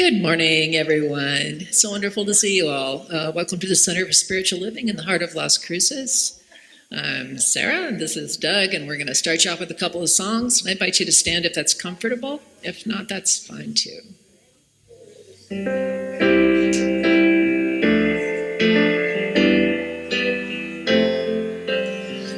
Good morning, everyone. So wonderful to see you all. Welcome to the Center for Spiritual Living in the heart of Las Cruces. I'm Sarah, and this is Doug, and we're going to start you off with a couple of songs. I invite you to stand if that's comfortable. If not, that's fine too.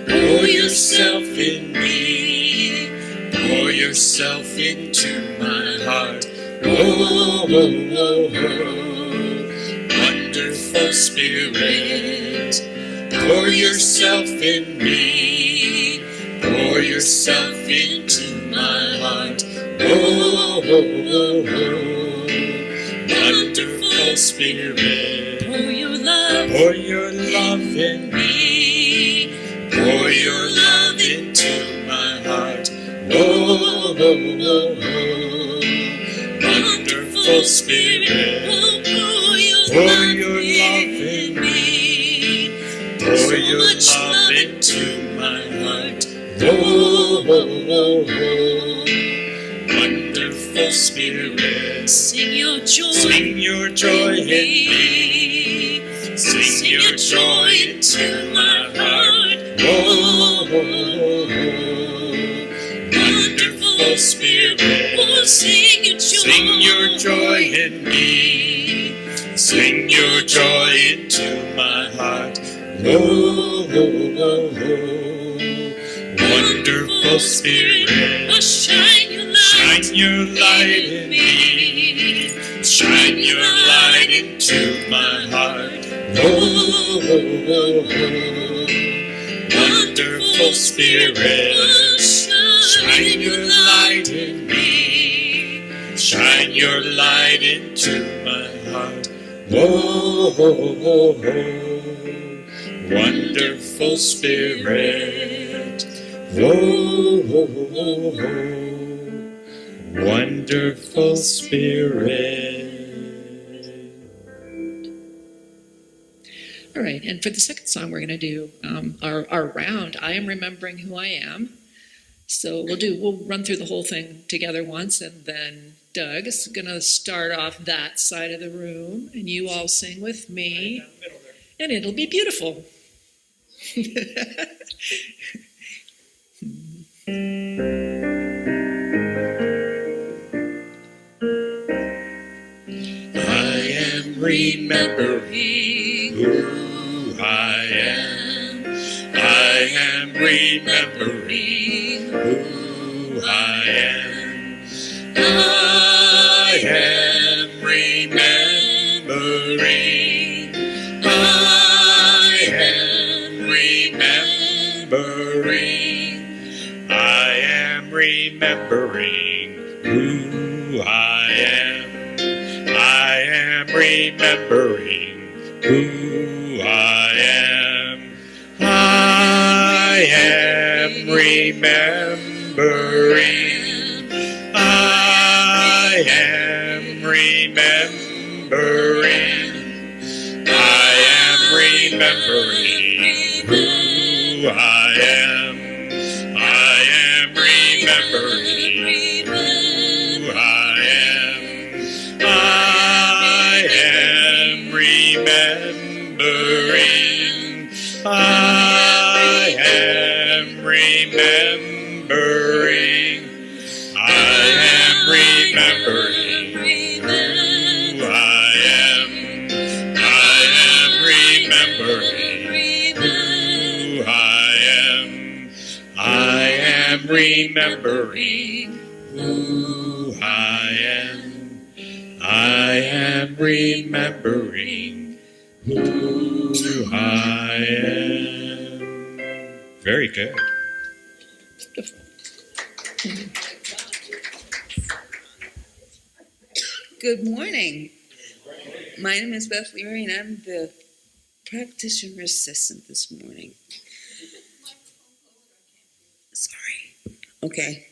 Pour yourself in me, pour yourself into my heart. Oh, oh, oh, oh, wonderful Spirit. Pour yourself in me, pour yourself into my heart. Oh, oh, oh, oh, wonderful Spirit. Pour your love in me, pour your love into my heart. Oh, oh, oh, oh, wonderful Spirit. Pour your love in me, pour your love into my heart. Oh, oh, oh, oh, wonderful Spirit. Sing your joy in me, sing your joy into my heart. Oh, oh, oh, wonderful Spirit. Sing your joy in me, sing your joy into my heart. Oh, oh, oh, oh, wonderful Spirit. Shine your light in me, shine your light into my heart. Oh, oh, oh, oh, wonderful Spirit. Shine your light in me, shine your light into my heart. Oh, oh, oh, oh, wonderful Spirit. Oh, oh, oh, oh, wonderful Spirit. All right, and for the second song, we're going to do our round, I Am Remembering Who I Am. So we'll run through the whole thing together once, and then Doug is going to start off that side of the room, and you all sing with me, and it'll be beautiful. I am remembering who I am. I am remembering who I am. I am remembering. I am remembering. I am remembering who I am. I am remembering who I am. I am remembering. I am remembering. I am remembering who I am. I am remembering who I am. I am remembering. I am remembering. I am remembering who I am. I am remembering who I am. I am remembering who I am. I am remembering who I am. Very good. Good morning. My name is Beth Leary, and I'm the practitioner assistant this morning. Sorry. Okay.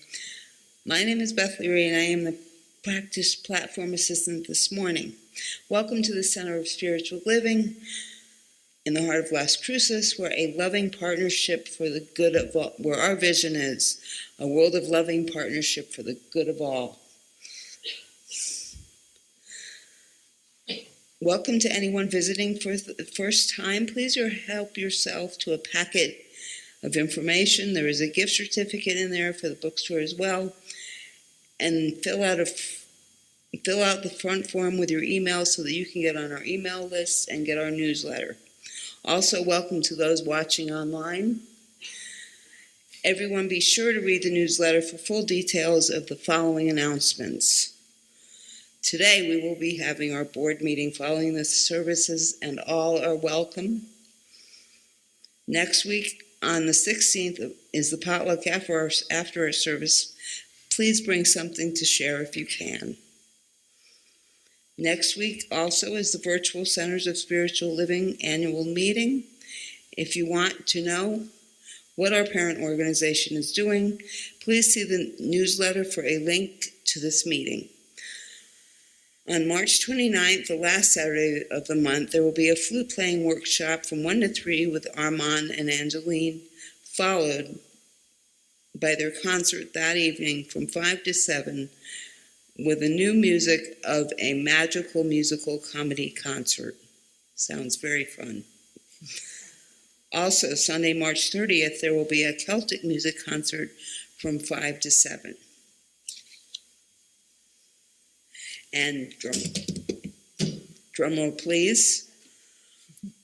My name is Beth Leary, and I am the practice platform assistant this morning. Welcome to the Center of Spiritual Living in the heart of Las Cruces, where a loving partnership for the good of all, where our vision is a world of loving partnership for the good of all. Welcome to anyone visiting for the first time. Please help yourself to a packet of information. There is a gift certificate in there for the bookstore as well. And fill out the front form with your email so that you can get on our email list and get our newsletter. Also, welcome to those watching online. Everyone be sure to read the newsletter for full details of the following announcements. Today we will be having our board meeting following the services, and all are welcome. Next week on the 16th is the potluck after our service. Please bring something to share if you can. Next week also is the Virtual Centers of Spiritual Living annual meeting. If you want to know what our parent organization is doing, please see the newsletter for a link to this meeting. On March 29th, the last Saturday of the month, there will be a flute playing workshop from 1 to 3 with Armand and Angeline, followed by their concert that evening from 5 to 7 with the new music of a magical musical comedy concert. Sounds very fun. Also, Sunday, March 30th, there will be a Celtic music concert from 5 to 7. And drum roll, please.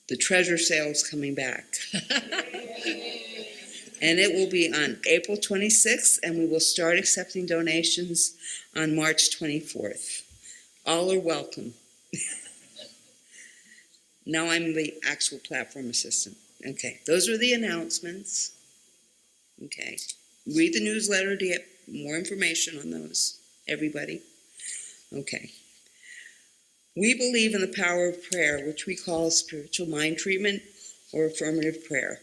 The treasure sale is coming back. And it will be on April 26th, and we will start accepting donations on March 24th. All are welcome. Now I'm the actual platform assistant. Okay, those are the announcements. Okay, read the newsletter to get more information on those, everybody. Okay. We believe in the power of prayer, which we call spiritual mind treatment or affirmative prayer.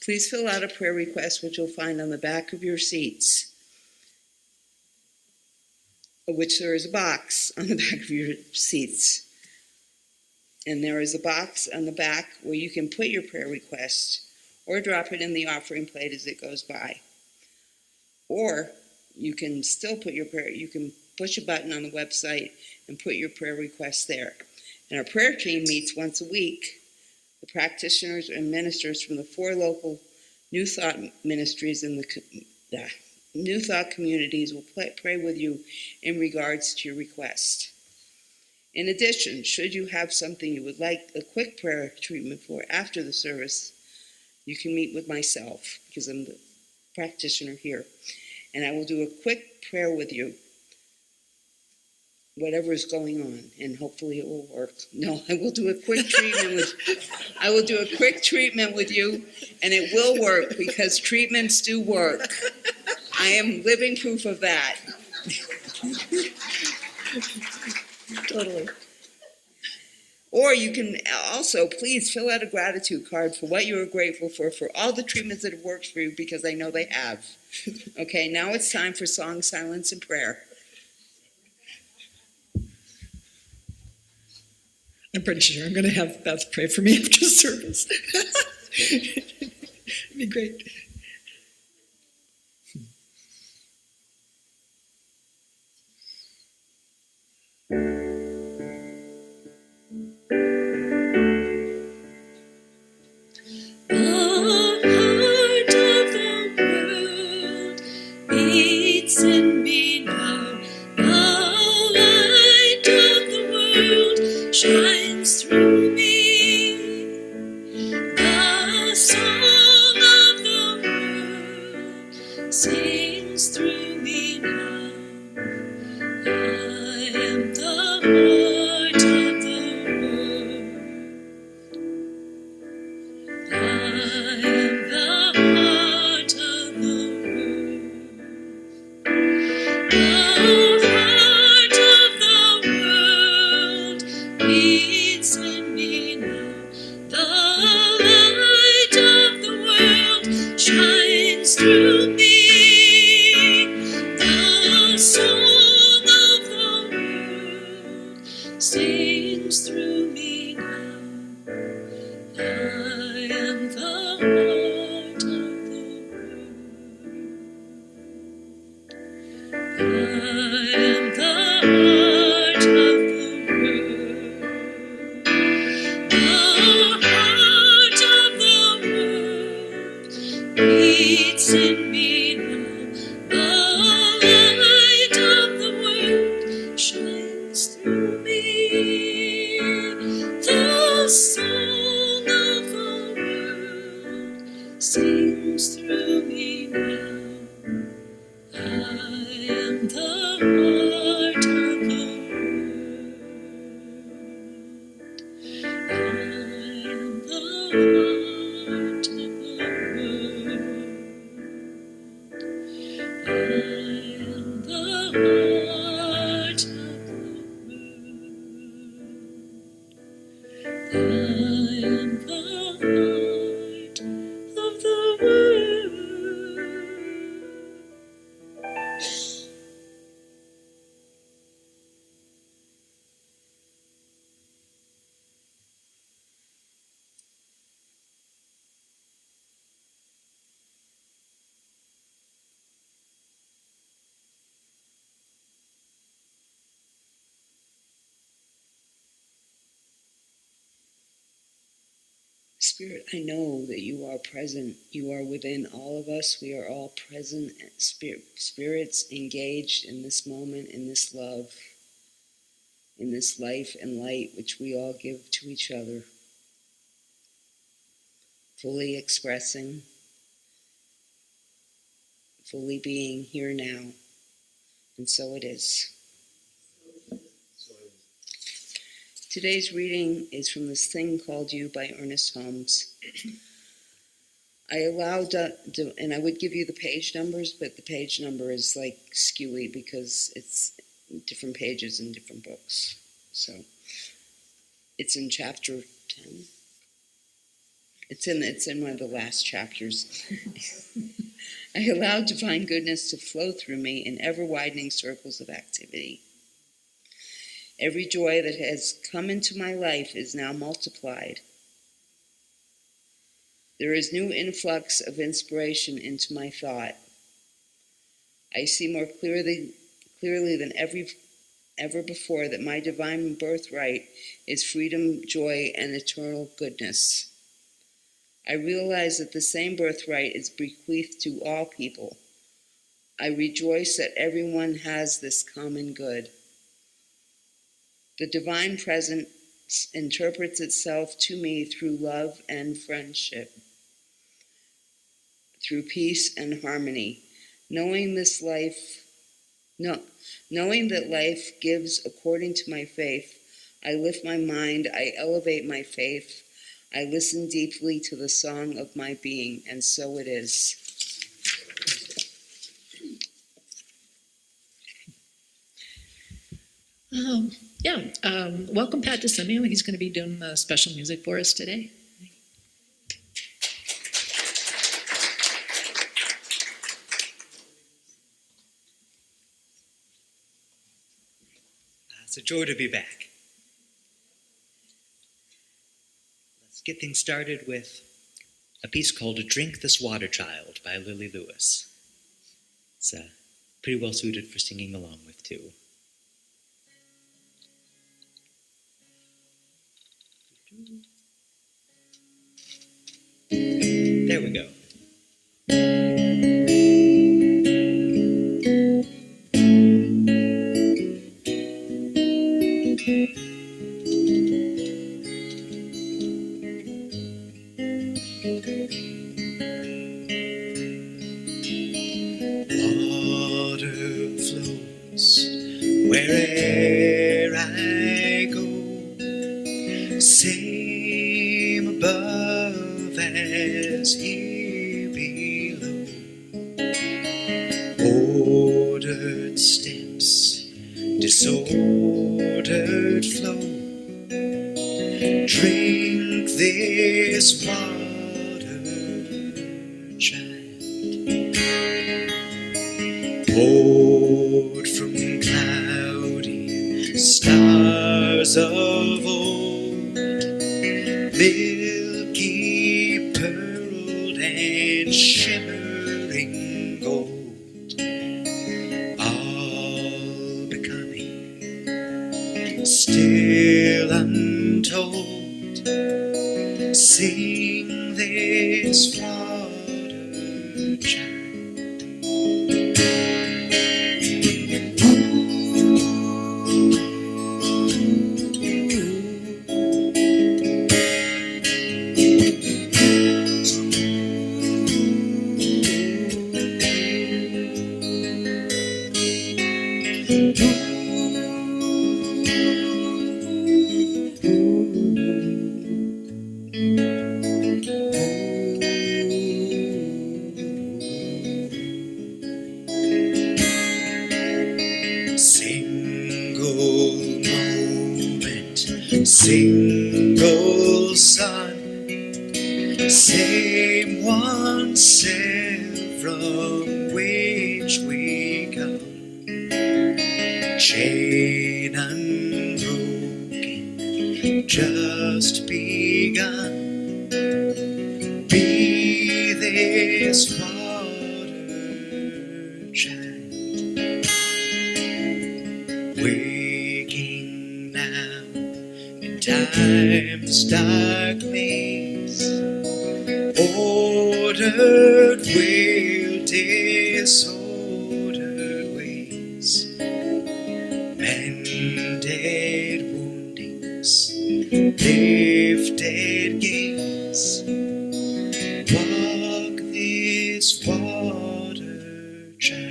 Please fill out a prayer request, which you'll find on the back of your seats, which there is a box on the back of your seats. And there is a box on the back where you can put your prayer request or drop it in the offering plate as it goes by. Or you can still put your prayer, you can push a button on the website and put your prayer request there. And our prayer team meets once a week. The practitioners and ministers from the 4 local New Thought ministries in the New Thought communities will pray with you in regards to your request. In addition, should you have something you would like a quick prayer treatment for after the service, you can meet with myself, because I'm the practitioner here, and I will do a quick prayer with you, whatever is going on, and hopefully it will work. No, I will do a quick treatment with you, and it will work, because treatments do work. I am living proof of that. Totally. Or you can also, please fill out a gratitude card for what you are grateful for all the treatments that have worked for you, because I know they have. Okay, now it's time for song, silence, and prayer. I'm pretty sure I'm going to have Beth pray for me after service. It'd be great. In me now, the light of the world shines through me. The song of the world sings through me now. I am the heart of the world. I am the heart of the world. The heart of the world beats in the song of the world sings through me now. I am the heart of the world. I am the heart of the world. I am the heart of the world. I am the heart of the world. Spirit, I know that you are present. You are within all of us. We are all present, spirits engaged in this moment, in this love, in this life and light which we all give to each other. Fully expressing, fully being here now. And so it is. Today's reading is from This Thing Called You by Ernest Holmes. I allowed, and I would give you the page numbers, but the page number is like skewy because it's different pages in different books. So it's in chapter 10. It's in one of the last chapters. I allowed divine goodness to flow through me in ever-widening circles of activity. Every joy that has come into my life is now multiplied. There is new influx of inspiration into my thought. I see more clearly than ever before that my divine birthright is freedom, joy, and eternal goodness. I realize that the same birthright is bequeathed to all people. I rejoice that everyone has this common good. The divine presence interprets itself to me through love and friendship, through peace and harmony. Knowing that life gives according to my faith, I lift my mind, I elevate my faith, I listen deeply to the song of my being, and so it is. Welcome Pat DeSimio. He's going to be doing special music for us today. It's a joy to be back. Let's get things started with a piece called Drink This Water, Child by Lily Lewis. It's pretty well suited for singing along with, too. There we go. Water flows where'er I go, same above as here below. Ordered steps, disordered flow. Drink this water, child. Poured from cloudy stars of old, milky pearled and shimmering gold, all becoming still untold. Sing this water, child. Single sun, same one self from which we come. Chain unbroken, just begun. Be this water child, waking now in time's dark maze. Ordered will, disordered ways, mended woundings, lifted gaze. Walk this water child.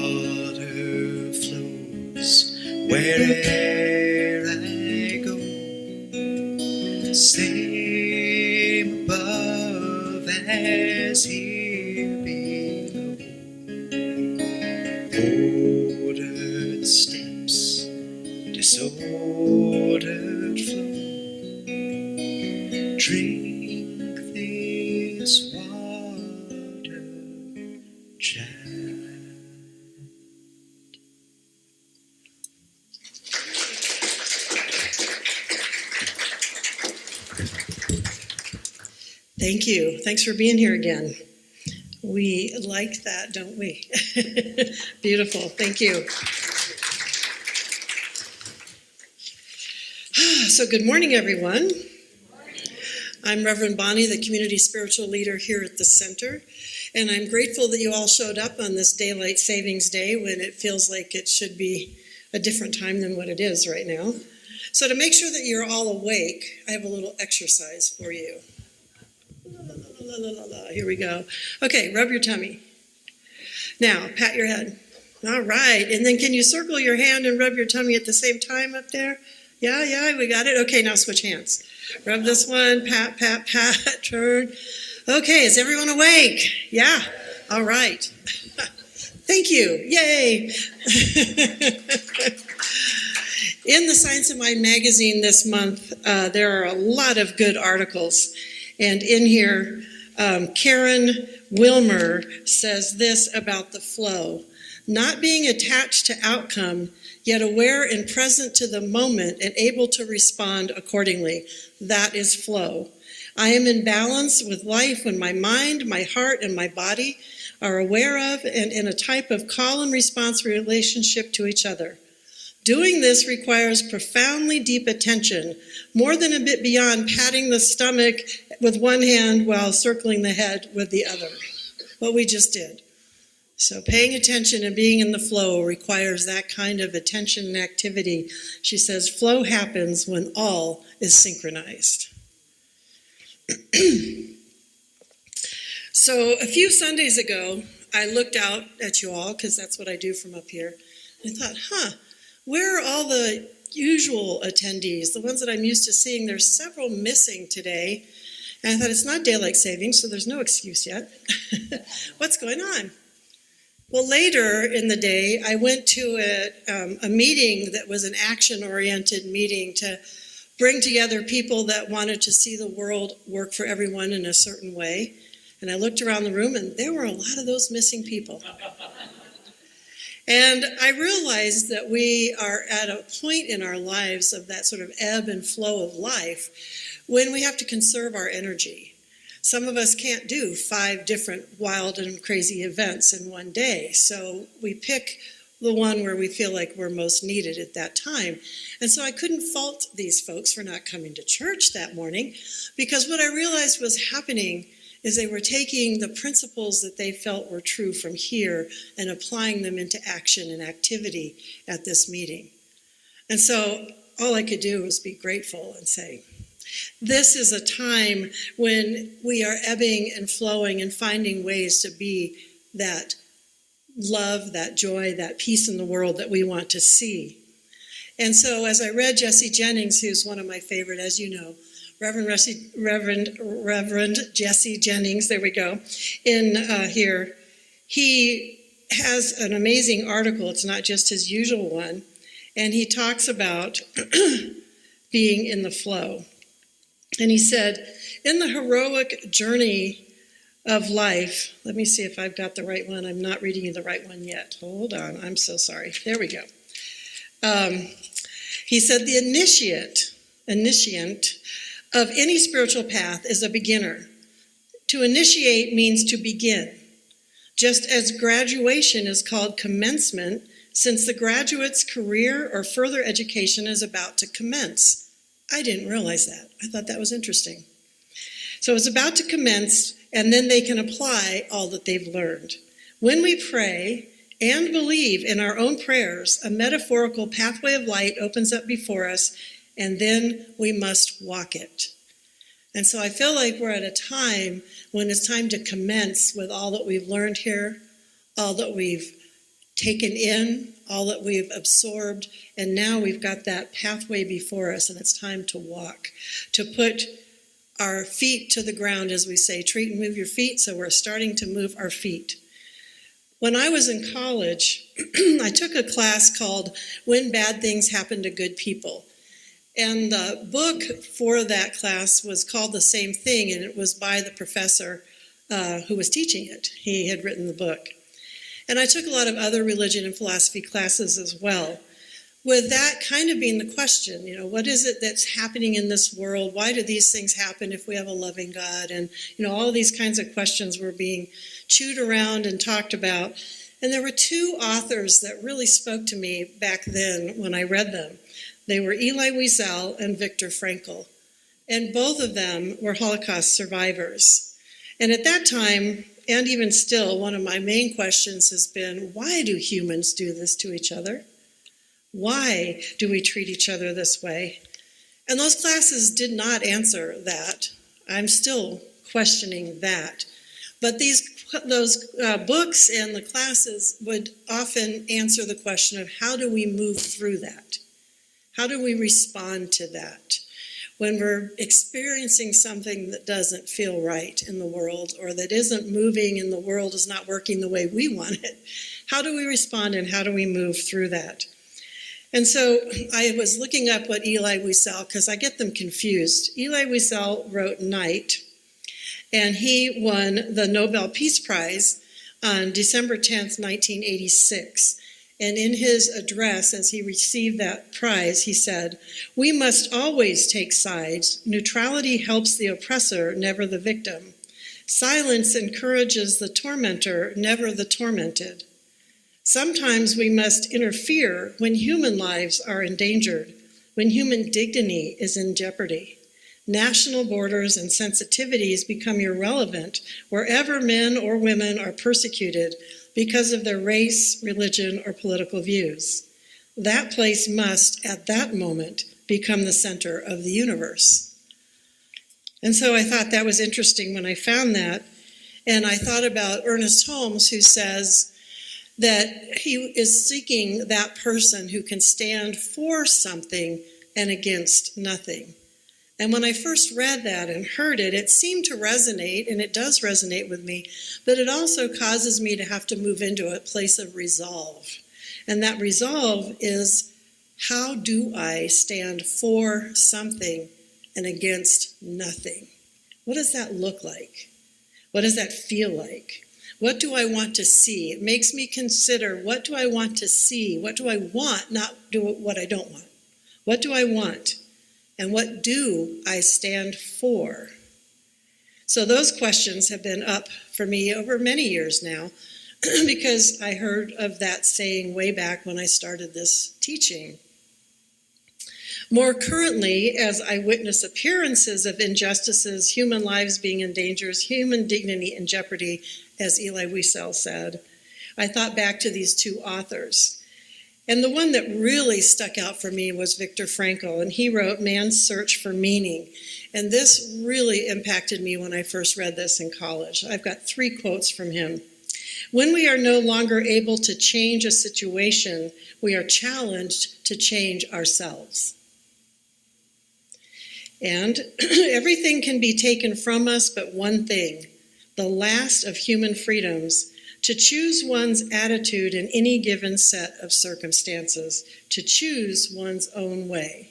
Water flows wherever I go, same above as here below. Ordered steps, disordered flow. Drink this water, child. Thank you. Thanks for being here again. We like that, don't we? Beautiful. Thank you. So good morning, everyone. I'm Reverend Bonnie, the community spiritual leader here at the center, and I'm grateful that you all showed up on this daylight savings day when it feels like it should be a different time than what it is right now. So to make sure that you're all awake, I have a little exercise for you. La, la, la, la. Here we go. Okay, rub your tummy. Now, pat your head. All right, and then can you circle your hand and rub your tummy at the same time up there? Yeah, we got it. Okay, now switch hands. Rub this one, pat, pat, pat, turn. Okay, is everyone awake? Yeah, all right. Thank you, yay. In the Science of Mind magazine this month, there are a lot of good articles. And in here, Karen Wilmer says this about the flow. Not being attached to outcome, yet aware and present to the moment and able to respond accordingly. That is flow. I am in balance with life when my mind, my heart, and my body are aware of and in a type of call and response relationship to each other. Doing this requires profoundly deep attention, more than a bit beyond patting the stomach with one hand while circling the head with the other. What we just did. So paying attention and being in the flow requires that kind of attention and activity. She says, flow happens when all is synchronized. So a few Sundays ago, I looked out at you all, because that's what I do from up here, and I thought, where are all the usual attendees, the ones that I'm used to seeing? There's several missing today. And I thought, it's not daylight savings, so there's no excuse yet. What's going on? Well, later in the day, I went to a meeting that was an action-oriented meeting to bring together people that wanted to see the world work for everyone in a certain way. And I looked around the room, and there were a lot of those missing people. And I realized that we are at a point in our lives of that sort of ebb and flow of life when we have to conserve our energy. Some of us can't do 5 different wild and crazy events in one day, so we pick the one where we feel like we're most needed at that time. And so I couldn't fault these folks for not coming to church that morning, because what I realized was happening is they were taking the principles that they felt were true from here and applying them into action and activity at this meeting. And so all I could do was be grateful and say, this is a time when we are ebbing and flowing and finding ways to be that love, that joy, that peace in the world that we want to see. And so as I read Jesse Jennings, who's one of my favorite, as you know, Reverend Jesse Jennings, there we go, in here, he has an amazing article. It's not just his usual one. And he talks about being in the flow. And he said, in the heroic journey of life, let me see if I've got the right one. I'm not reading you the right one yet. Hold on, I'm so sorry. There we go. He said, the initiant of any spiritual path is a beginner. To initiate means to begin, just as graduation is called commencement, since the graduate's career or further education is about to commence. I didn't realize that. I thought that was interesting. So it's about to commence, and then they can apply all that they've learned. When we pray and believe in our own prayers, a metaphorical pathway of light opens up before us, and then we must walk it. And so I feel like we're at a time when it's time to commence with all that we've learned here, all that we've taken in, all that we've absorbed, and now we've got that pathway before us, and it's time to walk, to put our feet to the ground, as we say, treat and move your feet, so we're starting to move our feet. When I was in college, I took a class called When Bad Things Happen to Good People. And the book for that class was called the same thing, and it was by the professor who was teaching it. He had written the book. And I took a lot of other religion and philosophy classes as well, with that kind of being the question, what is it that's happening in this world? Why do these things happen if we have a loving God? And, all these kinds of questions were being chewed around and talked about. And there were two authors that really spoke to me back then when I read them. They were Elie Wiesel and Viktor Frankl. And both of them were Holocaust survivors. And at that time, and even still, one of my main questions has been, why do humans do this to each other? Why do we treat each other this way? And those classes did not answer that. I'm still questioning that. But those books and the classes would often answer the question of how do we move through that? How do we respond to that? When we're experiencing something that doesn't feel right in the world, or that isn't moving and the world is not working the way we want it, how do we respond and how do we move through that? And so I was looking up what Elie Wiesel, because I get them confused. Elie Wiesel wrote Night, and he won the Nobel Peace Prize on December 10th, 1986. And in his address, as he received that prize, he said, "We must always take sides. Neutrality helps the oppressor, never the victim. Silence encourages the tormentor, never the tormented. Sometimes we must interfere when human lives are endangered, when human dignity is in jeopardy. National borders and sensitivities become irrelevant wherever men or women are persecuted because of their race, religion, or political views. That place must, at that moment, become the center of the universe." And so I thought that was interesting when I found that. And I thought about Ernest Holmes, who says that he is seeking that person who can stand for something and against nothing. And when I first read that and heard it, it seemed to resonate, and it does resonate with me, but it also causes me to have to move into a place of resolve. And that resolve is, how do I stand for something and against nothing? What does that look like? What does that feel like? What do I want to see? It makes me consider, what do I want to see? What do I want, not do what I don't want? What do I want? And what do I stand for? So those questions have been up for me over many years now because I heard of that saying way back when I started this teaching. More currently, as I witness appearances of injustices, human lives being in danger, human dignity in jeopardy, as Elie Wiesel said, I thought back to these two authors. And the one that really stuck out for me was Viktor Frankl, and he wrote Man's Search for Meaning. And this really impacted me when I first read this in college. I've got 3 quotes from him. When we are no longer able to change a situation, we are challenged to change ourselves. And everything can be taken from us but one thing, the last of human freedoms, to choose one's attitude in any given set of circumstances, to choose one's own way.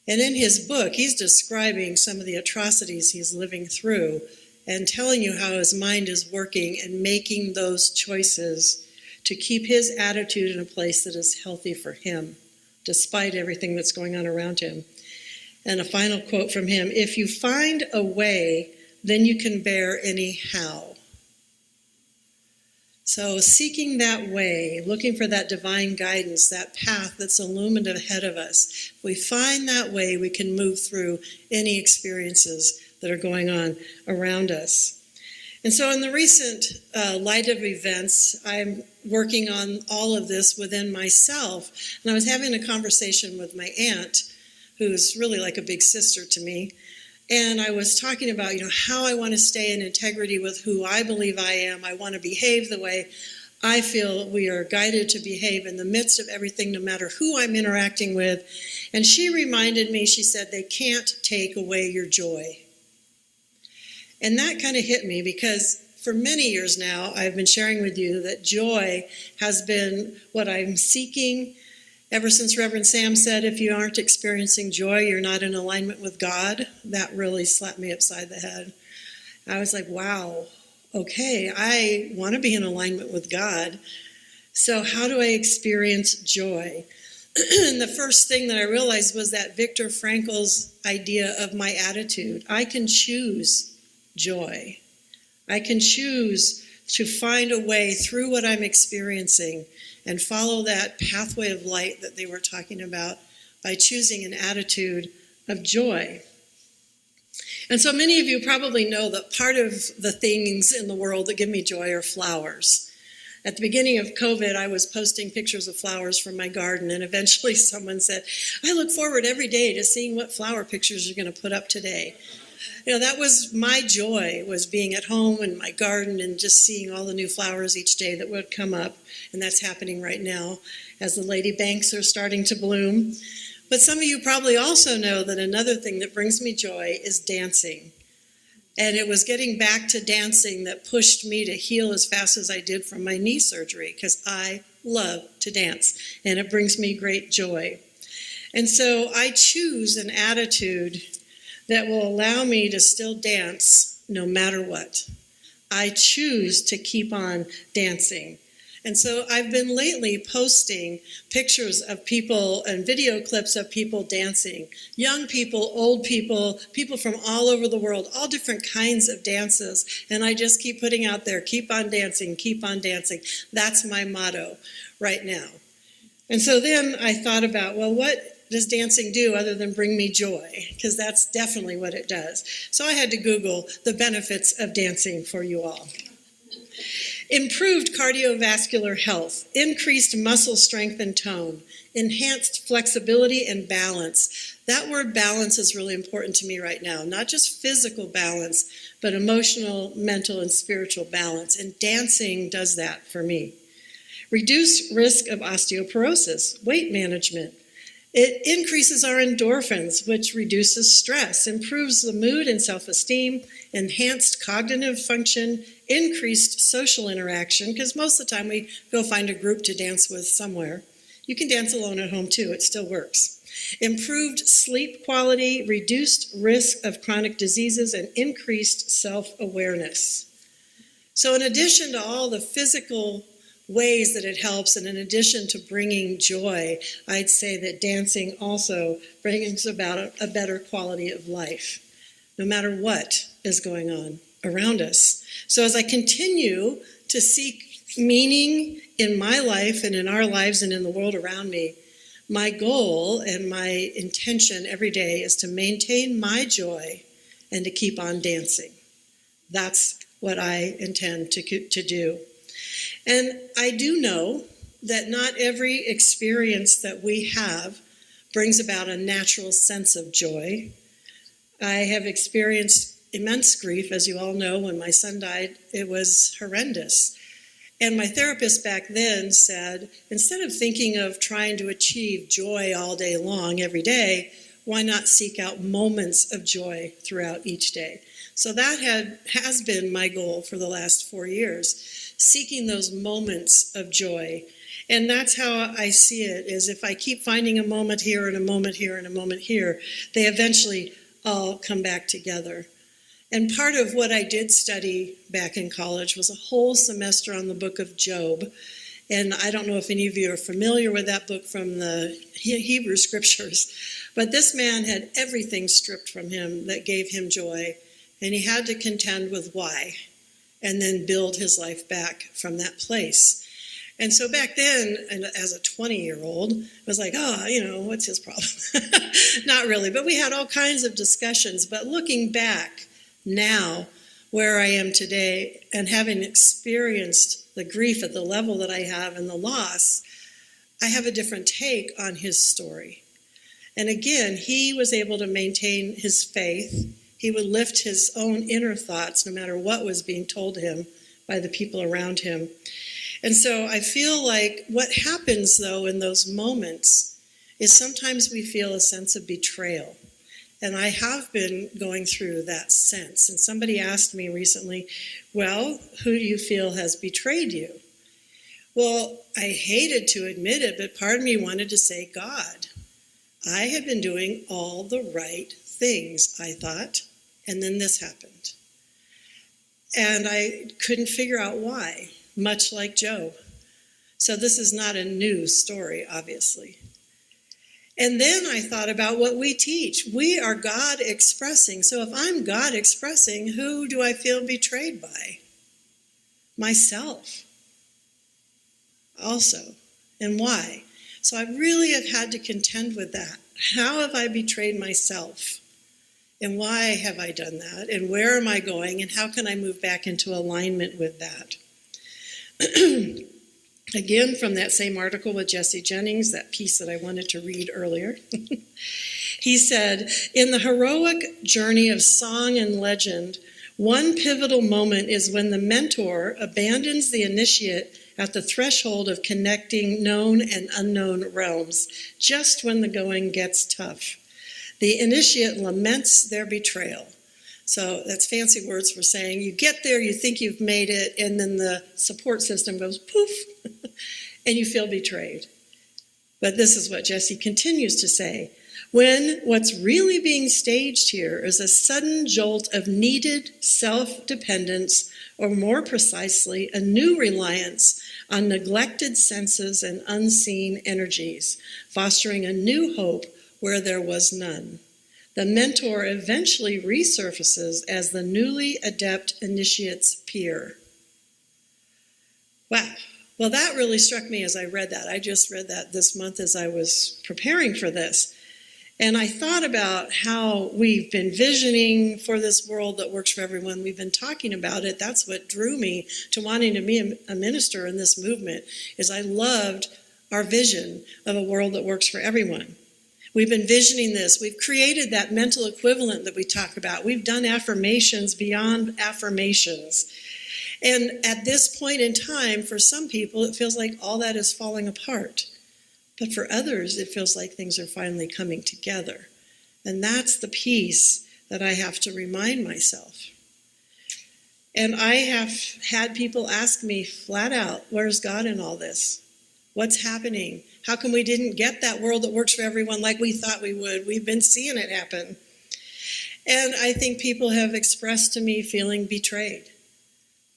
And in his book, he's describing some of the atrocities he's living through and telling you how his mind is working and making those choices to keep his attitude in a place that is healthy for him, despite everything that's going on around him. And a final quote from him, if you find a way, then you can bear any how. So seeking that way, looking for that divine guidance, that path that's illumined ahead of us, if we find that way, we can move through any experiences that are going on around us. And so in the recent light of events, I'm working on all of this within myself. And I was having a conversation with my aunt, who's really like a big sister to me. And I was talking about, how I want to stay in integrity with who I believe I am. I want to behave the way I feel we are guided to behave in the midst of everything, no matter who I'm interacting with. And she reminded me, she said, they can't take away your joy. And that kind of hit me because for many years now, I've been sharing with you that joy has been what I'm seeking. Ever since Reverend Sam said, if you aren't experiencing joy, you're not in alignment with God, that really slapped me upside the head. I was like, wow, okay, I want to be in alignment with God. So how do I experience joy? And the first thing that I realized was that Viktor Frankl's idea of my attitude. I can choose joy. I can choose to find a way through what I'm experiencing and follow that pathway of light that they were talking about by choosing an attitude of joy. And so many of you probably know that part of the things in the world that give me joy are flowers. At the beginning of COVID, I was posting pictures of flowers from my garden, and eventually someone said, I look forward every day to seeing what flower pictures you're going to put up today. That was my joy, was being at home in my garden and just seeing all the new flowers each day that would come up. And that's happening right now as the lady banks are starting to bloom. But some of you probably also know that another thing that brings me joy is dancing. And it was getting back to dancing that pushed me to heal as fast as I did from my knee surgery, because I love to dance and it brings me great joy. And so I choose an attitude that will allow me to still dance no matter what. I choose to keep on dancing. And so I've been lately posting pictures of people and video clips of people dancing. Young people, old people, people from all over the world, all different kinds of dances. And I just keep putting out there, keep on dancing, keep on dancing. That's my motto right now. And so then I thought about, well, what does dancing do other than bring me joy? Because that's definitely what it does. So I had to Google the benefits of dancing for you all. Improved cardiovascular health, increased muscle strength and tone, enhanced flexibility and balance. That word balance is really important to me right now. Not just physical balance, but emotional, mental, and spiritual balance. And dancing does that for me. Reduced risk of osteoporosis, weight management. It increases our endorphins, which reduces stress, improves the mood and self-esteem, enhanced cognitive function, increased social interaction, because most of the time we go find a group to dance with somewhere. You can dance alone at home too, it still works. Improved sleep quality, reduced risk of chronic diseases, and increased self-awareness. So in addition to all the physical ways that it helps, and in addition to bringing joy, I'd say that dancing also brings about a better quality of life, no matter what is going on around us. So as I continue to seek meaning in my life and in our lives and in the world around me, My goal and my intention every day is to maintain my joy and to keep on dancing. That's what I intend to do. And I do know that not every experience that we have brings about a natural sense of joy. I have experienced immense grief, as you all know. When my son died, it was horrendous. And my therapist back then said, instead of thinking of trying to achieve joy all day long, every day, why not seek out moments of joy throughout each day? So that has been my goal for the last 4 years, seeking those moments of joy. And that's how I see it, is if I keep finding a moment here and a moment here and a moment here, they eventually all come back together. And part of what I did study back in college was a whole semester on the book of Job. And I don't know if any of you are familiar with that book from the Hebrew scriptures, but this man had everything stripped from him that gave him joy, and he had to contend with why, and then build his life back from that place. And so back then, and as a 20-year-old, I was like, what's his problem? Not really, but we had all kinds of discussions. But looking back now, where I am today, and having experienced the grief at the level that I have and the loss, I have a different take on his story. And again, he was able to maintain his faith. He would lift his own inner thoughts no matter what was being told him by the people around him. And so I feel like what happens, though, in those moments is sometimes we feel a sense of betrayal. And I have been going through that sense. And somebody asked me recently, well, who do you feel has betrayed you? Well, I hated to admit it, but part of me wanted to say God. I had been doing all the right things, I thought, and then this happened. And I couldn't figure out why, much like Job. So this is not a new story, obviously. And then I thought about what we teach. We are God expressing. So if I'm God expressing, who do I feel betrayed by? Myself. Also. And why? So I really have had to contend with that. How have I betrayed myself? And why have I done that? And where am I going? And how can I move back into alignment with that? Again, from that same article with Jesse Jennings, that piece that I wanted to read earlier, he said, in the heroic journey of song and legend, one pivotal moment is when the mentor abandons the initiate at the threshold of connecting known and unknown realms, just when the going gets tough. The initiate laments their betrayal. So that's fancy words for saying you get there, you think you've made it, and then the support system goes poof, and you feel betrayed. But this is what Jesse continues to say. When what's really being staged here is a sudden jolt of needed self-dependence, or more precisely, a new reliance on neglected senses and unseen energies, fostering a new hope where there was none. The mentor eventually resurfaces as the newly adept initiate's peer. Wow. Well, that really struck me as I read that. I just read that this month as I was preparing for this. And I thought about how we've been visioning for this world that works for everyone. We've been talking about it. That's what drew me to wanting to be a minister in this movement, is I loved our vision of a world that works for everyone. We've been visioning this. We've created that mental equivalent that we talk about. We've done affirmations beyond affirmations. And at this point in time, for some people, it feels like all that is falling apart. But for others, it feels like things are finally coming together. And that's the piece that I have to remind myself. And I have had people ask me flat out, where's God in all this? What's happening? How come we didn't get that world that works for everyone like we thought we would? We've been seeing it happen. And I think people have expressed to me feeling betrayed.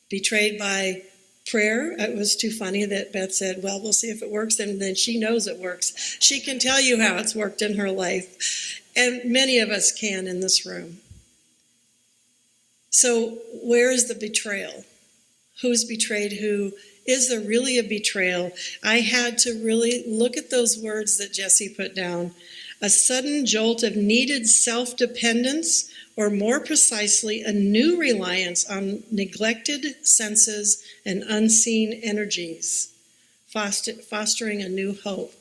Betrayed by prayer. It was too funny that Beth said, well, we'll see if it works, and then she knows it works. She can tell you how it's worked in her life. And many of us can in this room. So where is the betrayal? Who's betrayed who Is there really a betrayal? I had to really look at those words that Jesse put down. A sudden jolt of needed self-dependence, or more precisely, a new reliance on neglected senses and unseen energies, fostering a new hope.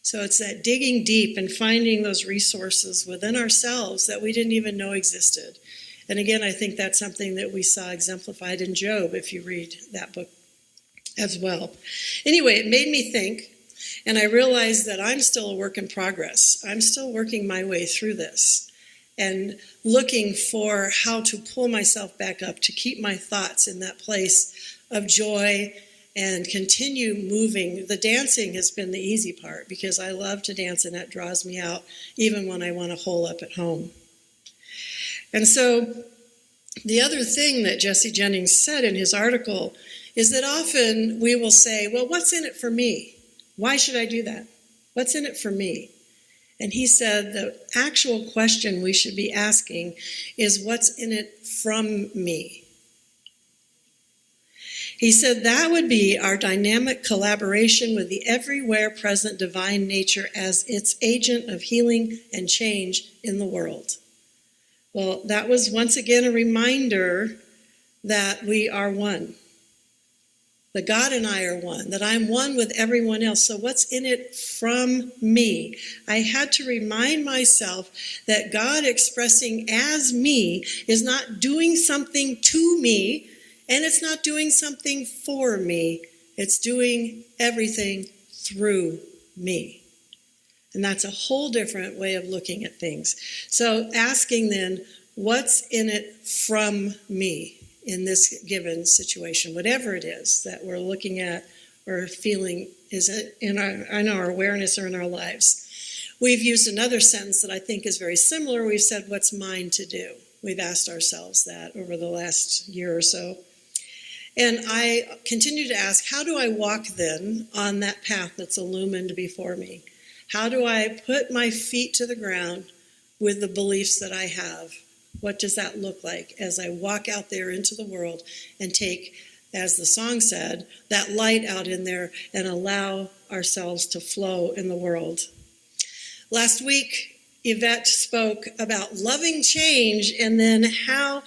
So it's that digging deep and finding those resources within ourselves that we didn't even know existed. And again, I think that's something that we saw exemplified in Job, if you read that book as well. Anyway, it made me think, and I realized that I'm still a work in progress. I'm still working my way through this and looking for how to pull myself back up, to keep my thoughts in that place of joy and continue moving. The dancing has been the easy part because I love to dance and that draws me out even when I want to hole up at home. And so the other thing that Jesse Jennings said in his article is that often we will say, well, what's in it for me? Why should I do that? What's in it for me? And he said the actual question we should be asking is, what's in it from me? He said that would be our dynamic collaboration with the everywhere present divine nature as its agent of healing and change in the world. Well, that was once again a reminder that we are one. That God and I are one, that I'm one with everyone else. So what's in it from me? I had to remind myself that God expressing as me is not doing something to me, and it's not doing something for me. It's doing everything through me. And that's a whole different way of looking at things. So asking then, what's in it from me in this given situation, whatever it is that we're looking at or feeling is in our awareness or in our lives. We've used another sentence that I think is very similar. We've said, what's mine to do? We've asked ourselves that over the last year or so. And I continue to ask, how do I walk then on that path that's illumined before me? How do I put my feet to the ground with the beliefs that I have? What does that look like as I walk out there into the world and take, as the song said, that light out in there and allow ourselves to flow in the world? Last week, Yvette spoke about loving change and then how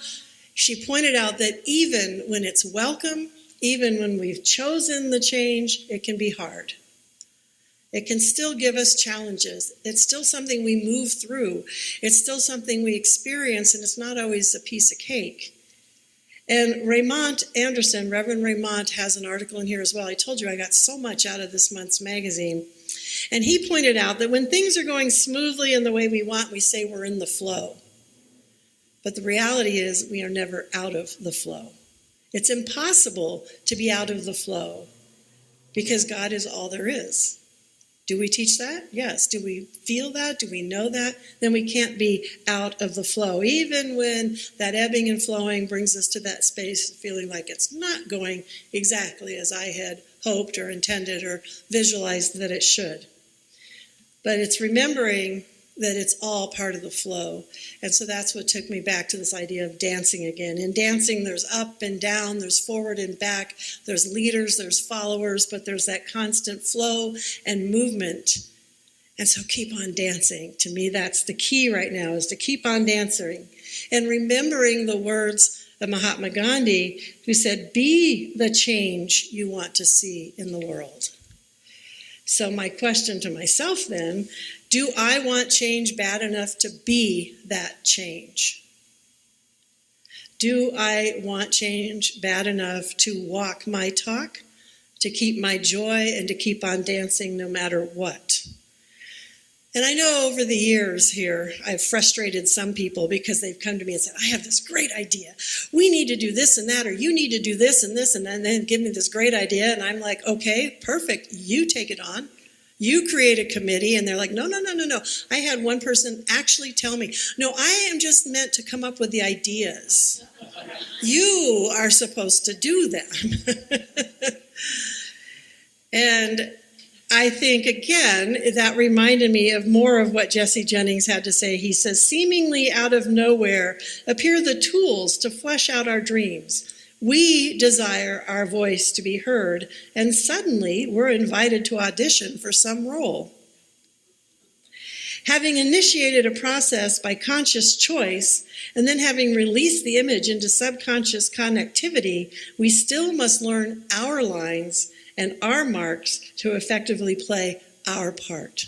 she pointed out that even when it's welcome, even when we've chosen the change, it can be hard. It can still give us challenges. It's still something we move through. It's still something we experience, and it's not always a piece of cake. And Raymond Anderson, Reverend Raymond, has an article in here as well. I told you I got so much out of this month's magazine. And he pointed out that when things are going smoothly in the way we want, we say we're in the flow. But the reality is we are never out of the flow. It's impossible to be out of the flow because God is all there is. Do we teach that? Yes. Do we feel that? Do we know that? Then we can't be out of the flow. Even when that ebbing and flowing brings us to that space feeling like it's not going exactly as I had hoped or intended or visualized that it should. But it's remembering that it's all part of the flow. And so that's what took me back to this idea of dancing again. In dancing, there's up and down, there's forward and back, there's leaders, there's followers, but there's that constant flow and movement. And so keep on dancing. To me, that's the key right now, is to keep on dancing. And remembering the words of Mahatma Gandhi, who said, be the change you want to see in the world. So my question to myself then, do I want change bad enough to be that change? Do I want change bad enough to walk my talk, to keep my joy, and to keep on dancing no matter what? And I know over the years here, I've frustrated some people because they've come to me and said, I have this great idea. We need to do this and that, or you need to do this, and then give me this great idea. And I'm like, okay, perfect. You take it on. You create a committee, and they're like, no. I had one person actually tell me, no, I am just meant to come up with the ideas. You are supposed to do them. And I think, again, that reminded me of more of what Jesse Jennings had to say. He says, seemingly out of nowhere appear the tools to flesh out our dreams. We desire our voice to be heard, and suddenly we're invited to audition for some role. Having initiated a process by conscious choice, and then having released the image into subconscious connectivity, we still must learn our lines and our marks to effectively play our part.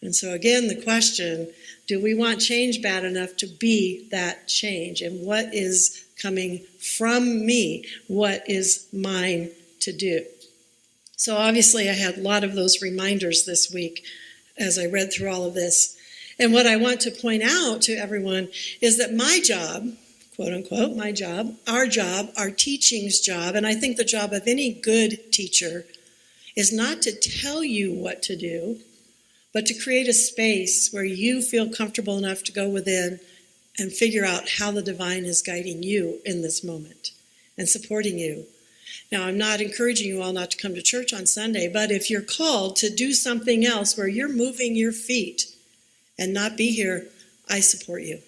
And so again, the question, do we want change bad enough to be that change? And what is coming from me? What is mine to do? So obviously I had a lot of those reminders this week as I read through all of this. And what I want to point out to everyone is that my job, quote unquote, my job, our teaching's job, and I think the job of any good teacher, is not to tell you what to do, but to create a space where you feel comfortable enough to go within and figure out how the divine is guiding you in this moment and supporting you. Now, I'm not encouraging you all not to come to church on Sunday, but if you're called to do something else where you're moving your feet and not be here, I support you.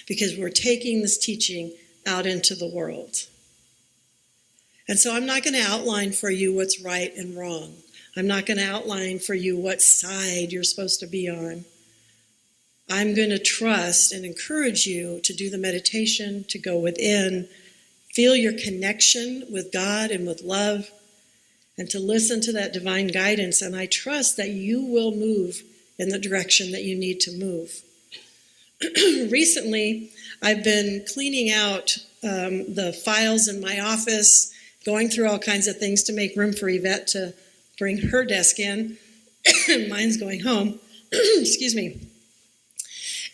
Because we're taking this teaching out into the world. And so I'm not going to outline for you what's right and wrong. I'm not going to outline for you what side you're supposed to be on. I'm going to trust and encourage you to do the meditation, to go within, feel your connection with God and with love, and to listen to that divine guidance. And I trust that you will move in the direction that you need to move. Recently, I've been cleaning out the files in my office, going through all kinds of things to make room for Yvette to bring her desk in. Mine's going home. Excuse me.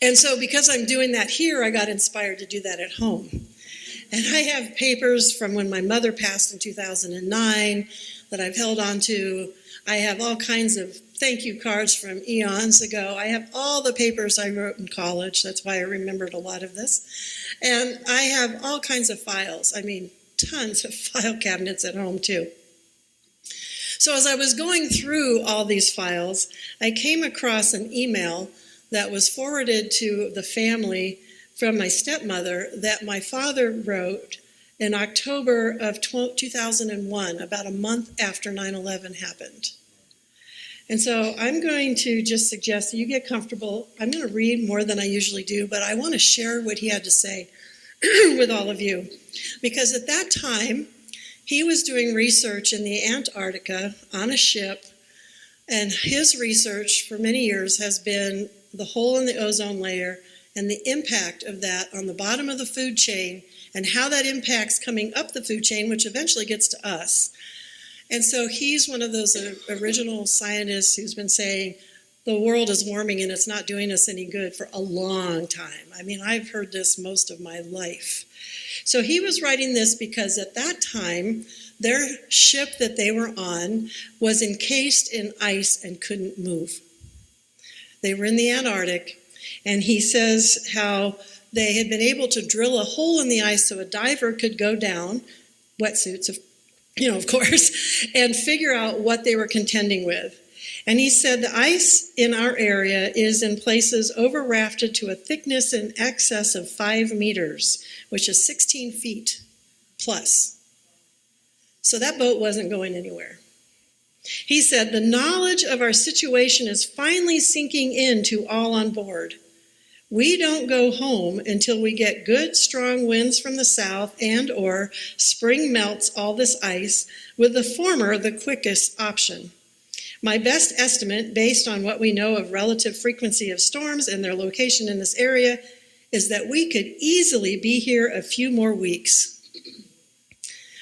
And so because I'm doing that here, I got inspired to do that at home. And I have papers from when my mother passed in 2009 that I've held on to. I have all kinds of thank you cards from eons ago. I have all the papers I wrote in college. That's why I remembered a lot of this. And I have all kinds of files. I mean, tons of file cabinets at home, too. So as I was going through all these files, I came across an email that was forwarded to the family from my stepmother that my father wrote in October of 2001, about a month after 9/11 happened. And so I'm going to just suggest that you get comfortable. I'm going to read more than I usually do, but I want to share what he had to say with all of you. Because at that time, he was doing research in the Antarctica on a ship, and his research for many years has been the hole in the ozone layer and the impact of that on the bottom of the food chain and how that impacts coming up the food chain, which eventually gets to us. And so he's one of those original scientists who's been saying the world is warming and it's not doing us any good for a long time. I mean, I've heard this most of my life. So he was writing this because at that time, their ship that they were on was encased in ice and couldn't move. They were in the Antarctic, and he says how they had been able to drill a hole in the ice so a diver could go down, wetsuits, of course, and figure out what they were contending with. And he said the ice in our area is in places over-rafted to a thickness in excess of 5 meters, which is 16 feet plus. So that boat wasn't going anywhere. He said, the knowledge of our situation is finally sinking into all on board. We don't go home until we get good, strong winds from the south and/or spring melts all this ice, with the former the quickest option. My best estimate, based on what we know of relative frequency of storms and their location in this area, is that we could easily be here a few more weeks.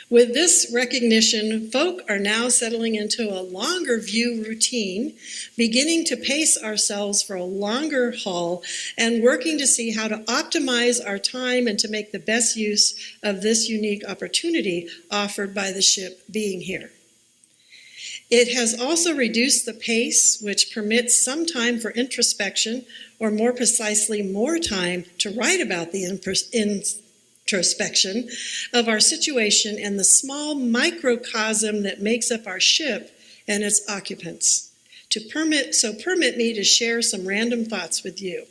With this recognition, folk are now settling into a longer view routine, beginning to pace ourselves for a longer haul, and working to see how to optimize our time and to make the best use of this unique opportunity offered by the ship being here. It has also reduced the pace, which permits some time for introspection, or more precisely, more time to write about the introspection of our situation and the small microcosm that makes up our ship and its occupants. Permit me to share some random thoughts with you.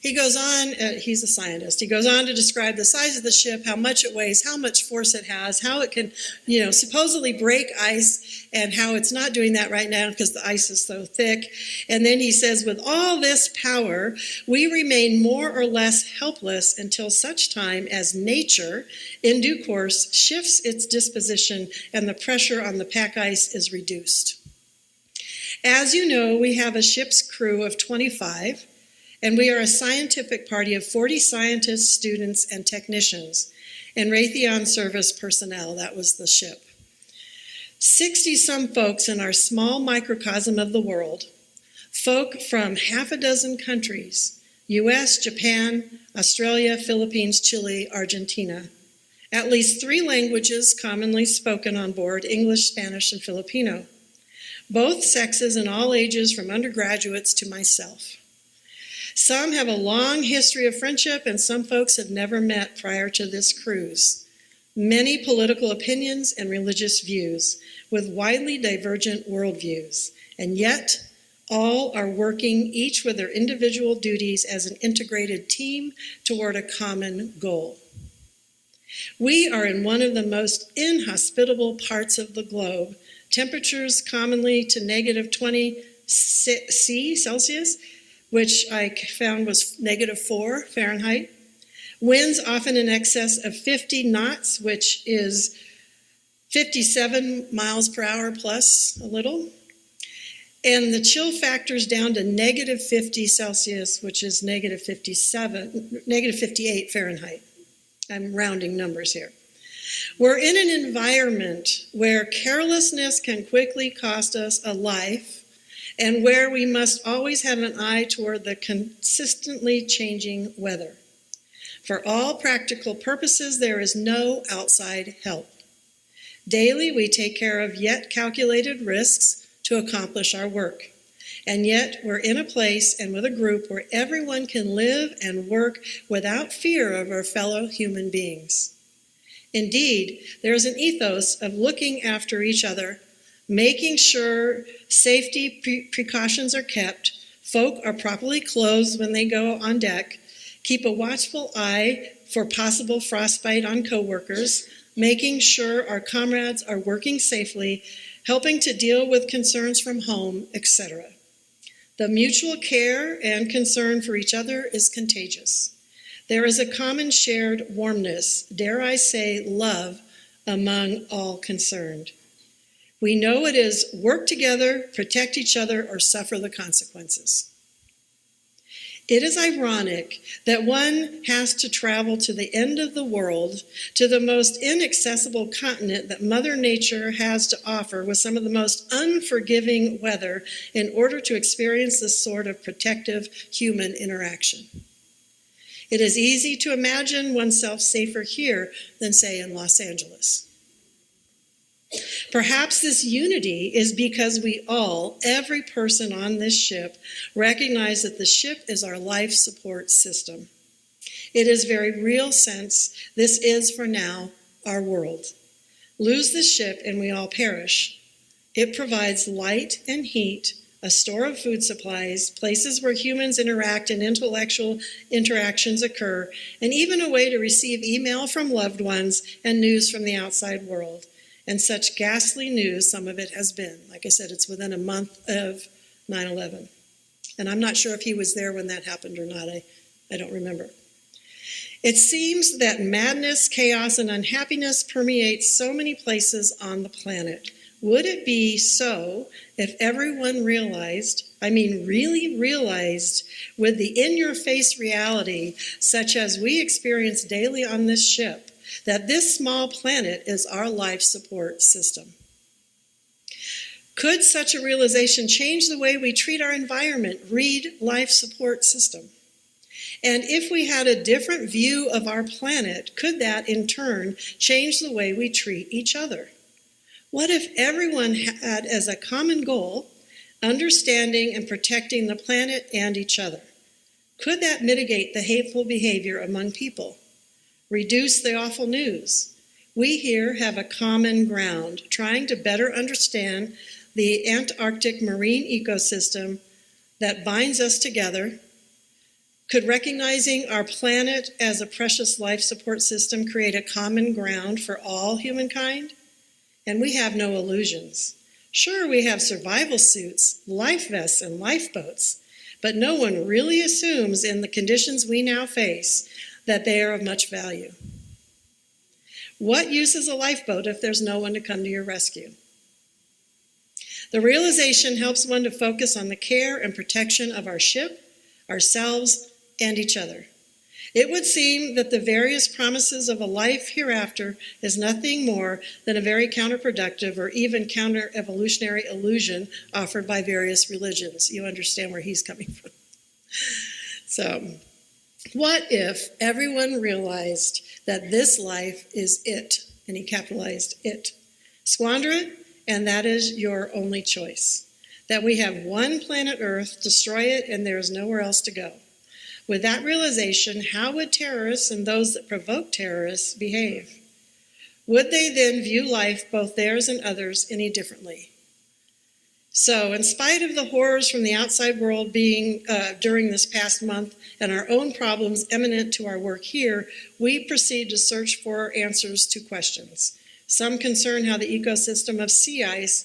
He goes on, he's a scientist, he goes on to describe the size of the ship, how much it weighs, how much force it has, how it can, supposedly break ice, and how it's not doing that right now because the ice is so thick. And then he says, with all this power, we remain more or less helpless until such time as nature, in due course, shifts its disposition and the pressure on the pack ice is reduced. As you know, we have a ship's crew of 25, and we are a scientific party of 40 scientists, students, and technicians, and Raytheon service personnel. That was the ship. 60-some folks in our small microcosm of the world, folk from half a dozen countries, US, Japan, Australia, Philippines, Chile, Argentina. At least 3 languages commonly spoken on board, English, Spanish, and Filipino. Both sexes and all ages from undergraduates to myself. Some have a long history of friendship, and some folks have never met prior to this cruise. Many political opinions and religious views, with widely divergent worldviews, and yet all are working, each with their individual duties as an integrated team toward a common goal. We are in one of the most inhospitable parts of the globe, temperatures commonly to negative 20 Celsius, which I found was negative 4 Fahrenheit. Winds often in excess of 50 knots, which is 57 miles per hour plus a little. And the chill factor's down to negative 50 Celsius, which is negative 58 Fahrenheit. I'm rounding numbers here. We're in an environment where carelessness can quickly cost us a life, and where we must always have an eye toward the consistently changing weather. For all practical purposes, there is no outside help. Daily, we take care of yet calculated risks to accomplish our work. And yet, we're in a place and with a group where everyone can live and work without fear of our fellow human beings. Indeed, there is an ethos of looking after each other, making sure safety precautions are kept, folk are properly clothed when they go on deck, keep a watchful eye for possible frostbite on coworkers, making sure our comrades are working safely, helping to deal with concerns from home, etc. The mutual care and concern for each other is contagious. There is a common shared warmness, dare I say love, among all concerned. We know it is work together, protect each other, or suffer the consequences. It is ironic that one has to travel to the end of the world, to the most inaccessible continent that Mother Nature has to offer with some of the most unforgiving weather in order to experience this sort of protective human interaction. It is easy to imagine oneself safer here than, say, in Los Angeles. Perhaps this unity is because we all, every person on this ship, recognize that the ship is our life support system. It is very real sense this is, for now, our world. Lose the ship and we all perish. It provides light and heat, a store of food supplies, places where humans interact and intellectual interactions occur, and even a way to receive email from loved ones and news from the outside world. And such ghastly news, some of it has been. Like I said, it's within a month of 9/11. And I'm not sure if he was there when that happened or not. I don't remember. It seems that madness, chaos, and unhappiness permeate so many places on the planet. Would it be so if everyone really realized, with the in-your-face reality, such as we experience daily on this ship, that this small planet is our life support system? Could such a realization change the way we treat our environment? Read life support system. And if we had a different view of our planet, could that in turn change the way we treat each other? What if everyone had as a common goal understanding and protecting the planet and each other? Could that mitigate the hateful behavior among people? Reduce the awful news? We here have a common ground, trying to better understand the Antarctic marine ecosystem that binds us together. Could recognizing our planet as a precious life support system create a common ground for all humankind? And we have no illusions. Sure, we have survival suits, life vests, and lifeboats, but no one really assumes in the conditions we now face that they are of much value. What use is a lifeboat if there's no one to come to your rescue? The realization helps one to focus on the care and protection of our ship, ourselves, and each other. It would seem that the various promises of a life hereafter is nothing more than a very counterproductive or even counter-evolutionary illusion offered by various religions. You understand where he's coming from. So, what if everyone realized that this life is it, and he capitalized it? Squander it, and that is your only choice. That we have one planet Earth, destroy it, and there is nowhere else to go. With that realization, how would terrorists and those that provoke terrorists behave? Would they then view life, both theirs and others, any differently? So, in spite of the horrors from the outside world being during this past month and our own problems eminent to our work here, we proceed to search for answers to questions. Some concern how the ecosystem of sea ice,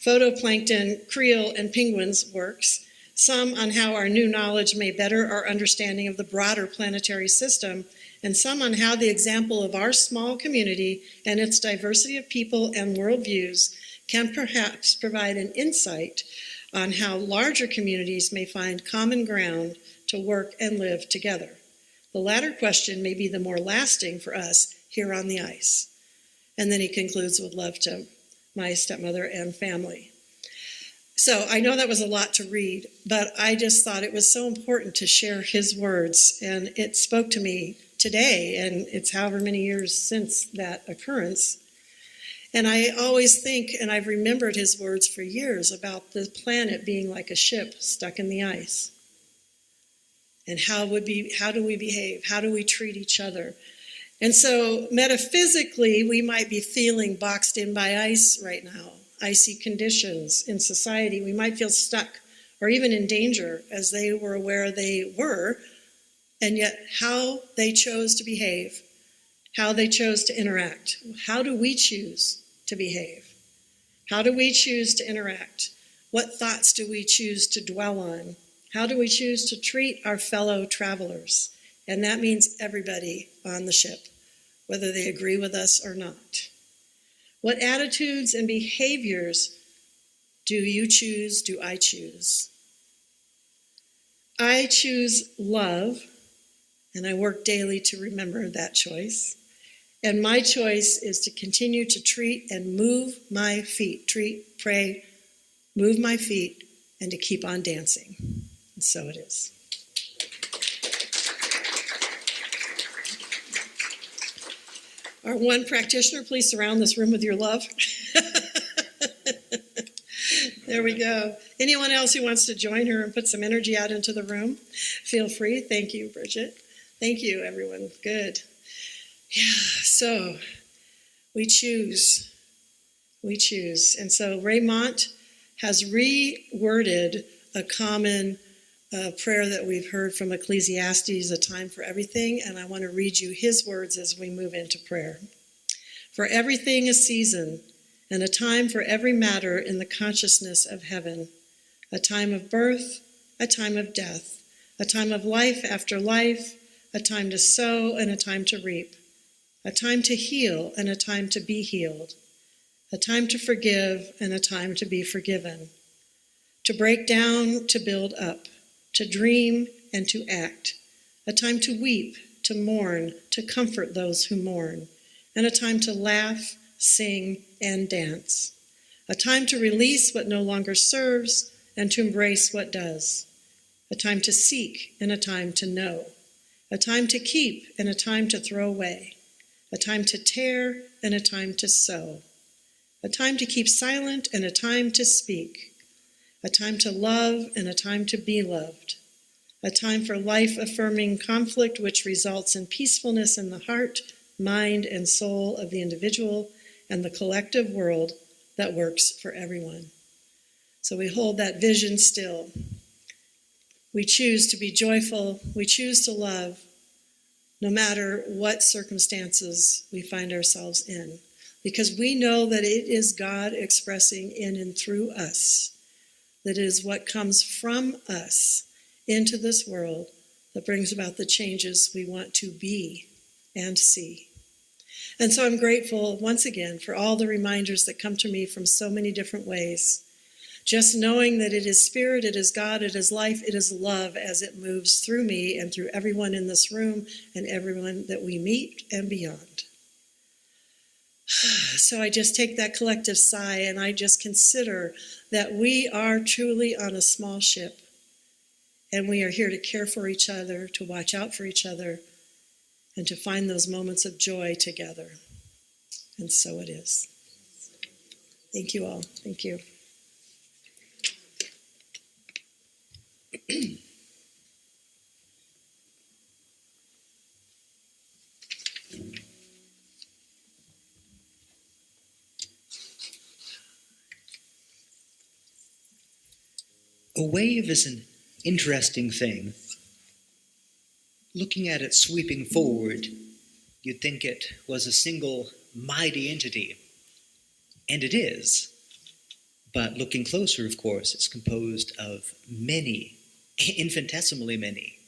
phytoplankton, krill, and penguins works. Some on how our new knowledge may better our understanding of the broader planetary system, and some on how the example of our small community and its diversity of people and worldviews can perhaps provide an insight on how larger communities may find common ground to work and live together. The latter question may be the more lasting for us here on the ice. And then he concludes with love to my stepmother and family. So I know that was a lot to read, but I just thought it was so important to share his words, and it spoke to me today, and it's however many years since that occurrence. And I always think, and I've remembered his words for years, about the planet being like a ship stuck in the ice. And how do we behave? How do we treat each other? And so metaphysically, we might be feeling boxed in by ice right now. Icy conditions in society. We might feel stuck or even in danger as they were aware they were, and yet how they chose to behave, how they chose to interact. How do we choose to behave? How do we choose to interact? What thoughts do we choose to dwell on? How do we choose to treat our fellow travelers? And that means everybody on the ship, whether they agree with us or not. What attitudes and behaviors do you choose, do I choose? I choose love, and I work daily to remember that choice. And my choice is to continue to treat and move my feet, treat, pray, move my feet, and to keep on dancing. And so it is. Our one practitioner, please surround this room with your love. There we go. Anyone else who wants to join her and put some energy out into the room, feel free. Thank you, Bridget. Thank you, everyone. Good. Yeah, so we choose. We choose. And so Raymond has reworded a common prayer that we've heard from Ecclesiastes, a time for everything, and I want to read you his words as we move into prayer. For everything a season, and a time for every matter in the consciousness of heaven, a time of birth, a time of death, a time of life after life, a time to sow and a time to reap, a time to heal and a time to be healed, a time to forgive and a time to be forgiven, to break down, to build up, to dream and to act, a time to weep, to mourn, to comfort those who mourn, and a time to laugh, sing, and dance, a time to release what no longer serves and to embrace what does, a time to seek and a time to know, a time to keep and a time to throw away, a time to tear and a time to sow, a time to keep silent and a time to speak, a time to love and a time to be loved, a time for life-affirming conflict which results in peacefulness in the heart, mind, and soul of the individual and the collective world that works for everyone. So we hold that vision still. We choose to be joyful. We choose to love, no matter what circumstances we find ourselves in, because we know that it is God expressing in and through us, that is what comes from us into this world that brings about the changes we want to be and see. And so I'm grateful once again for all the reminders that come to me from so many different ways. Just knowing that it is Spirit, it is God, it is life, it is love as it moves through me and through everyone in this room and everyone that we meet and beyond. So I just take that collective sigh and I just consider that we are truly on a small ship and we are here to care for each other, to watch out for each other, and to find those moments of joy together. And so it is. Thank you all. Thank you. A wave is an interesting thing. Looking at it sweeping forward, you'd think it was a single mighty entity. And it is. But looking closer, of course, it's composed of many, infinitesimally many,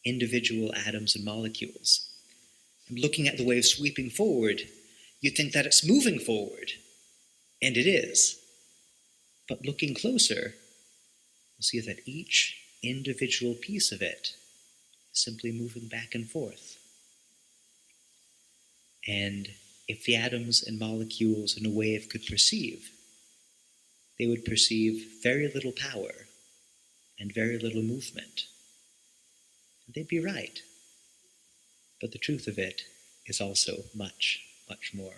individual atoms and molecules. And looking at the wave sweeping forward, you'd think that it's moving forward. And it is. But looking closer, you'll see that each individual piece of it is simply moving back and forth. And if the atoms and molecules in a wave could perceive, they would perceive very little power and very little movement. And they'd be right. But the truth of it is also much, much more.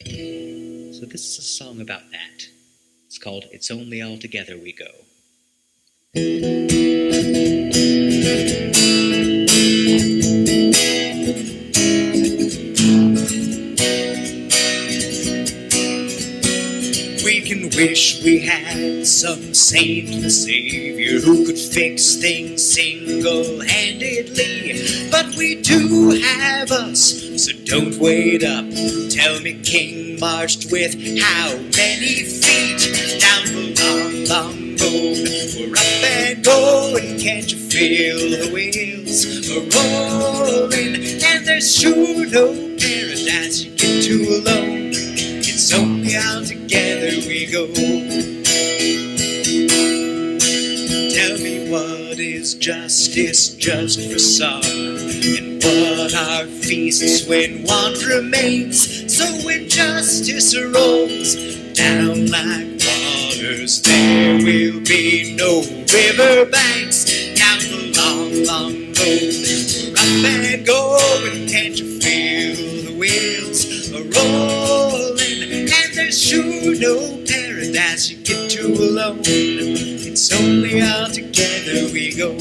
So this is a song about that. It's called It's Only All Together We Go. We can wish we had some saint or savior who could fix things single-handedly, but we do have us, so don't wait up. Tell me, King marched with how many feet down the long, long road? We're up and going, can't you feel the wheels are rolling? And there's sure no paradise you get to alone. It's only all together we go. Tell me, what is justice just for some? And what are feasts when want remains? So when justice rolls down like waters, there will be no riverbanks down the long, long road. We're up and going, can't you feel the wheels are rolling? And there's sure no paradise you get to alone. It's only all together we go.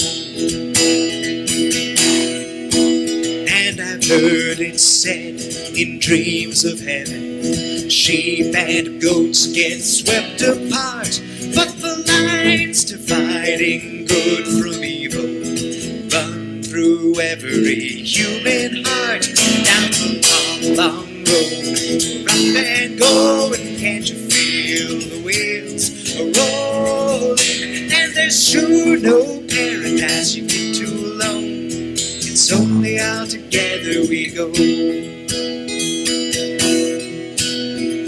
And I've heard it said in dreams of heaven, sheep and goats get swept apart, but the lines dividing good from evil run through every human heart. Down the long, long road, we're up and going, can't you feel the wheels are rolling? And there's sure no paradise you get to alone. It's only all together we go.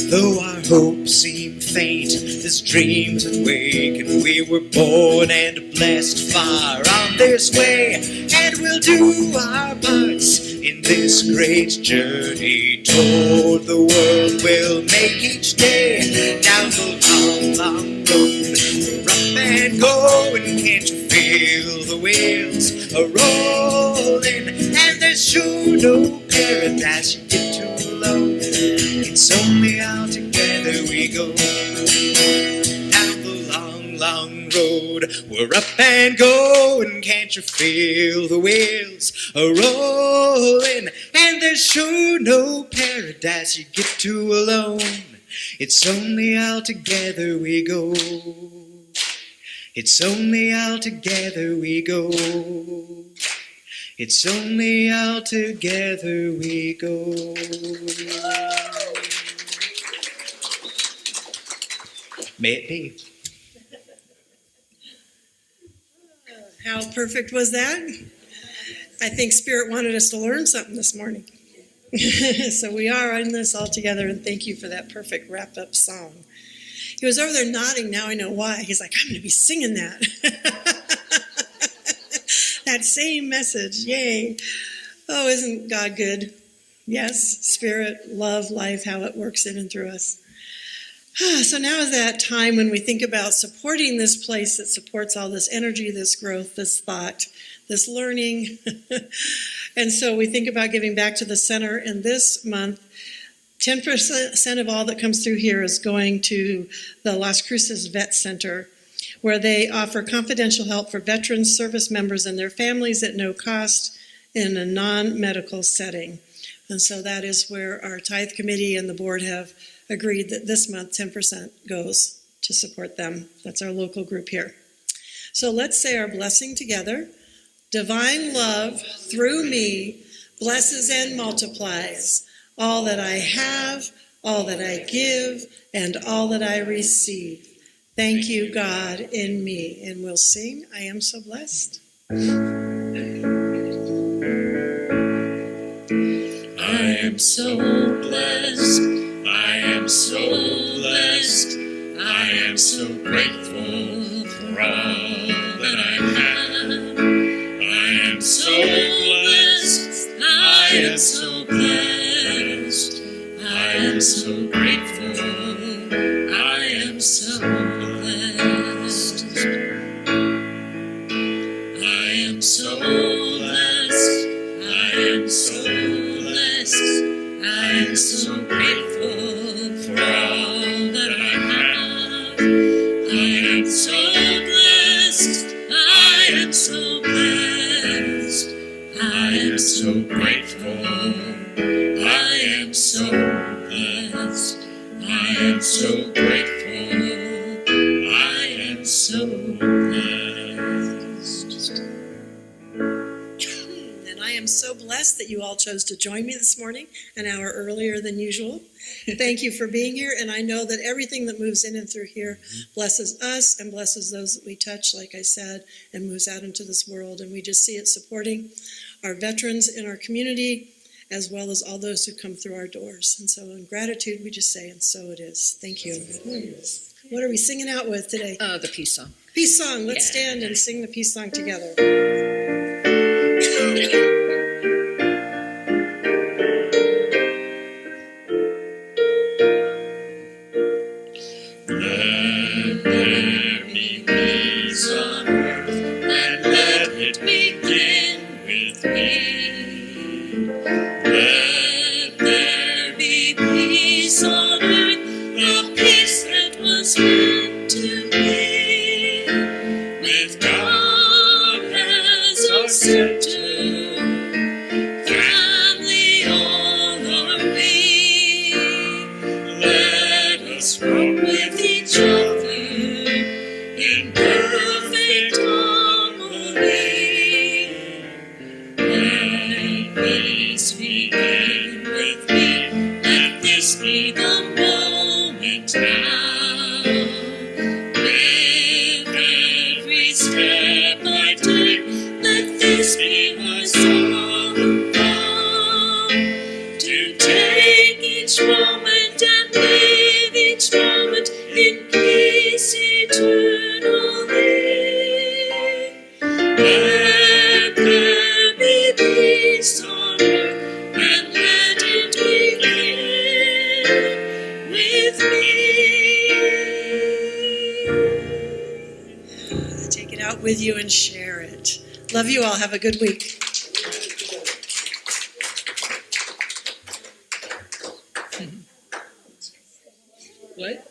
Though our hopes seem faint as dreams that wake, and we were born and blessed far on this way, and we'll do our parts in this great journey toward the world we'll make each day. Down the long, long road, we're up and going, can't you feel the wheels are rolling? And there's sure no paradise you get to alone. It's only all together we go. Down the long, long road, we're up and going, can't you feel the wheels are rolling? And there's sure no paradise you get to alone. It's only all together we go. It's only all together we go. It's only all together we go. May it be. How perfect was that? I think Spirit wanted us to learn something this morning. So we are in this all together, and thank you for that perfect wrap-up song. He was over there nodding, now I know why. He's like, I'm going to be singing that. That same message, yay. Oh, isn't God good? Yes, Spirit, love, life, how it works in and through us. So now is that time when we think about supporting this place that supports all this energy, this growth, this thought, this learning. And so we think about giving back to the center. And this month, 10% of all that comes through here is going to the Las Cruces Vet Center, where they offer confidential help for veterans, service members, and their families at no cost in a non-medical setting. And so that is where our tithe committee and the board have agreed that this month 10% goes to support them. That's our local group here. So let's say our blessing together. Divine love through me blesses and multiplies all that I have, all that I give, and all that I receive. Thank you, God, in me. And we'll sing, I am so blessed. I am so blessed. I am so blessed. I am so grateful for all that I have. I am so blessed. I am so blessed. I am so grateful. I am so blessed. I am so blessed. I am so blessed. I am so grateful for all that I have. I am so blessed. I am so blessed. I am so grateful. I am so blessed. I am so grateful. I am so blessed. And I am so blessed that you all chose to join me this morning, an hour earlier than usual. Thank you for being here, and I know that everything that moves in and through here blesses us and blesses those that we touch, like I said, and moves out into this world. And we just see it supporting our veterans in our community, as well as all those who come through our doors. And so in gratitude, we just say, and so it is. Thank you. What are we singing out with today? The peace song. Peace song. Let's Yeah. stand and sing the peace song together. Let there be peace on earth, and let it begin with me. Let there be peace on earth, the peace that was meant to be. With God as our center, family all are we. Let us walk with each other in perfect harmony. Let peace begin with me. Let this be the moment now. With every step I take, let this be my song of love. To take each moment and live each moment in peace eternally. Let there be peace on earth, and let it begin with me. Take it out with you and share it. Love you all. Have a good week. What?